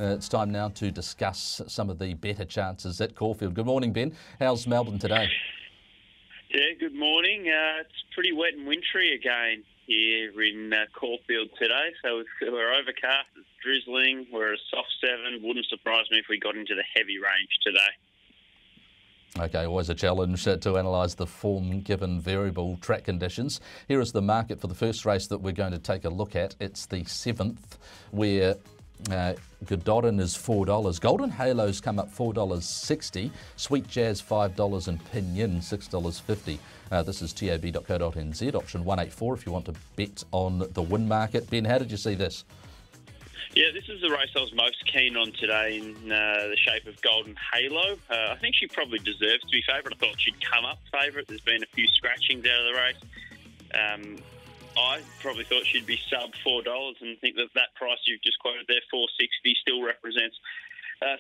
It's time now to discuss some of the better chances at Caulfield. Good morning, Ben. How's Melbourne today? Yeah, good morning. It's pretty wet and wintry again here in Caulfield today. So we're overcast, it's drizzling, we're a soft 7. Wouldn't surprise me if we got into the heavy range today. Okay, always a challenge to analyse the form given variable track conditions. Here is the market for the first race that we're going to take a look at. It's the 7th, where Gododdin is $4. Golden Halo's come up $4.60. Sweet Jazz $5 and Pinion $6.50. This is tab.co.nz, option 184 if you want to bet on the win market. Ben, how did you see this? Yeah, this is the race I was most keen on today in the shape of Golden Halo. I think she probably deserves to be favourite. I thought she'd come up favourite. There's been a few scratchings out of the race. I probably thought she'd be sub $4 and think that price you've just quoted there, $4.60, still represents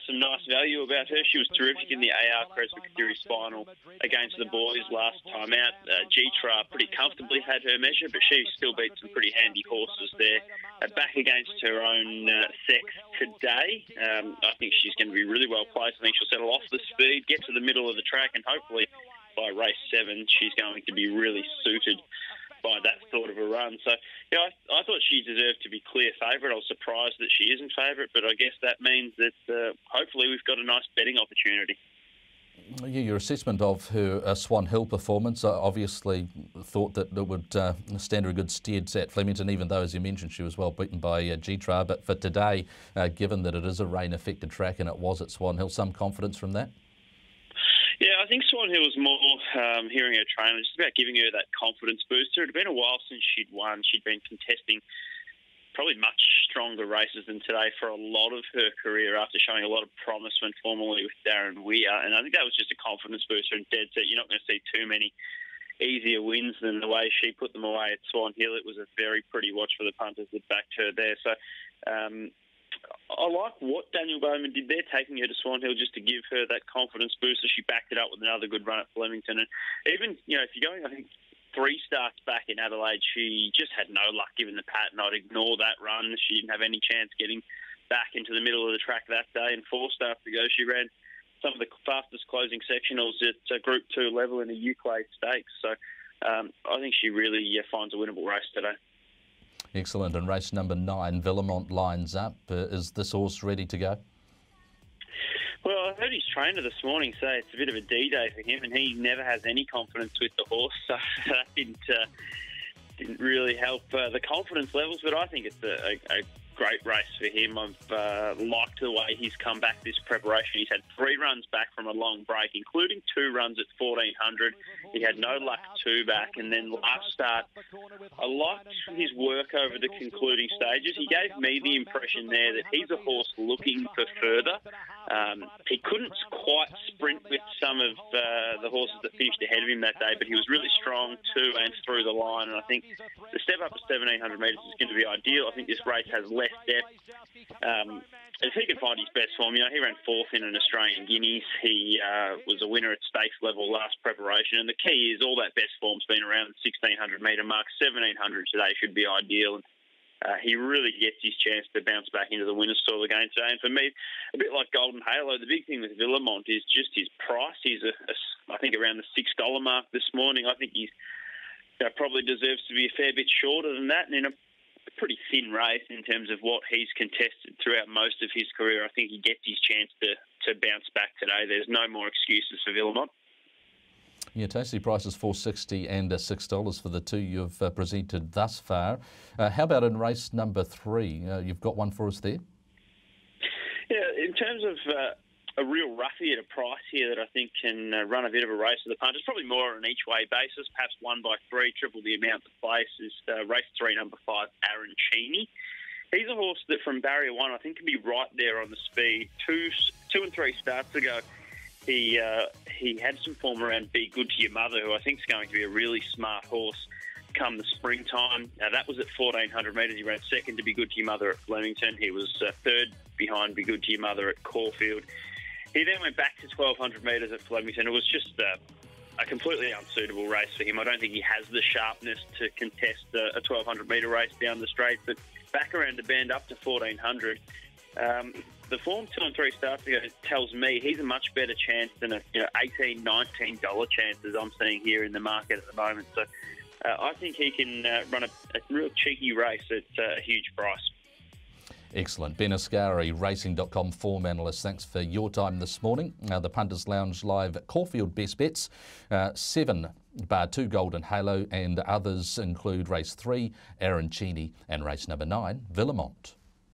some nice value about her. She was terrific in the AR Creswick Series final against the boys last time out. G-Tra pretty comfortably had her measure, but she still beat some pretty handy horses there. Back against her own sex today. I think she's going to be really well placed. I think she'll settle off the speed, get to the middle of the track, and hopefully by race 7 she's going to be really suited by that sort of a run. So, yeah, I thought she deserved to be clear favourite. I was surprised that she isn't favourite, but I guess that means that hopefully we've got a nice betting opportunity. Your assessment of her Swan Hill performance, obviously thought that it would stand her a good stead at Flemington, even though, as you mentioned, she was well beaten by G-Tra. But for today, given that it is a rain-affected track and it was at Swan Hill, some confidence from that? Yeah, I think Swan Hill was more hearing her trainer, just about giving her that confidence booster. It had been a while since she'd won. She'd been contesting probably much stronger races than today for a lot of her career after showing a lot of promise when formerly with Darren Weir. And I think that was just a confidence booster and dead set. You're not going to see too many easier wins than the way she put them away at Swan Hill. It was a very pretty watch for the punters that backed her there. So I like what Daniel Bowman did there, taking her to Swan Hill just to give her that confidence booster. She backed it up with another good run at Flemington. And even, if you're going, I think, 3 starts back in Adelaide, she just had no luck given the pattern. I'd ignore that run. She didn't have any chance getting back into the middle of the track that day. And 4 starts ago, she ran some of the fastest closing sectionals at Group 2 level in the Euclid Stakes. So I think she really finds a winnable race today. Excellent. And race number 9, Villamont lines up. Is this horse ready to go? Well, I heard his trainer this morning say it's a bit of a D-day for him, and he never has any confidence with the horse, so that didn't really help the confidence levels. But I think it's a great race for him. I've liked the way he's come back this preparation. He's had 3 runs back from a long break, including 2 runs at 1400. He had no luck 2 back, and then last start, I liked his work over the concluding stages. He gave me the impression there that he's a horse looking for further. He couldn't quite sprint with some of the horses that finished ahead of him that day, but he was really strong to and through the line, and I think the step up to 1700 metres is going to be ideal. I think this race has less depth. If he can find his best form, he ran 4th in an Australian Guineas. He was a winner at stakes level last preparation, and the key is all that best form's been around the 1600 metre mark. 1700 today should be ideal, and he really gets his chance to bounce back into the winner's soil again today. And for me, a bit like Golden Halo, the big thing with Villamont is just his price. He's, I think, around the $6 mark this morning. I think he's probably deserves to be a fair bit shorter than that, and in a pretty thin race in terms of what he's contested throughout most of his career. I think he gets his chance to bounce back today. There's no more excuses for Villamont. Yeah, tasty prices $4.60 and $6 for the 2 you've presented thus far. How about in race number 3? You've got one for us there? Yeah, in terms of a real roughie at a price here that I think can run a bit of a race for the punters, probably more on an each-way basis, perhaps 1 by 3, triple the amount to place, is race 3, number 5, Aaron Cheney. He's a horse that from barrier 1, I think, can be right there on the speed. 2 and 3 starts ago, he had some form around Be Good to Your Mother, who I think is going to be a really smart horse come the springtime. That was at 1400 metres. He ran 2nd to Be Good to Your Mother at Flemington. He was 3rd behind Be Good to Your Mother at Caulfield. He then went back to 1200 metres at Flemington. It was just a completely unsuitable race for him. I don't think he has the sharpness to contest a 1200 metre race down the straight, but back around the bend up to 1400. the form 2 and 3 starts ago tells me he's a much better chance than a $18, $19 chances I'm seeing here in the market at the moment. So I think he can run a real cheeky race at a huge price. Excellent. Ben Asgari, Racing.com form analyst. Thanks for your time this morning. The Punters Lounge Live Caulfield Best Bets. 7 bar 2 Golden Halo, and others include race 3, Aaron Cheney, and race number 9, Villamont.